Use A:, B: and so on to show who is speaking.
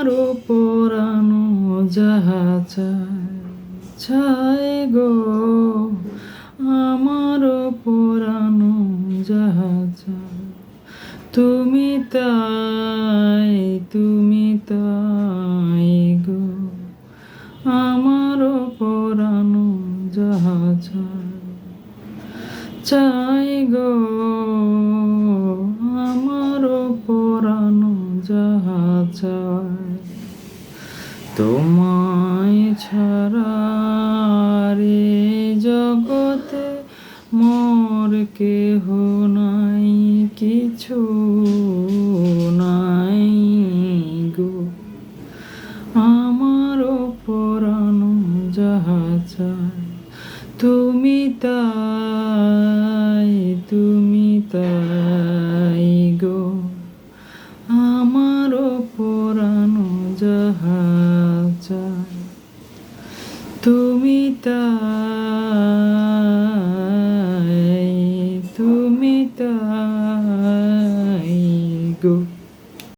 A: আমারও পরানো যাহা চায় চায় গো, আমারও পরানো যাহা চায় তুমি তাই, তুমি তাই গো, আমারও পরানো যাহা চায় চাই গো, আমারও পরানো যাহা চায় তোমায় ছাড়া রে জগতে মোর কেহ নাই, কিছু নাই গো, আমারও পরানো যাহা চায় তুমি তাই, তুমি তাই গো, আমারও পরানো যাহা চায় তুমি তাই, তুমি তাই।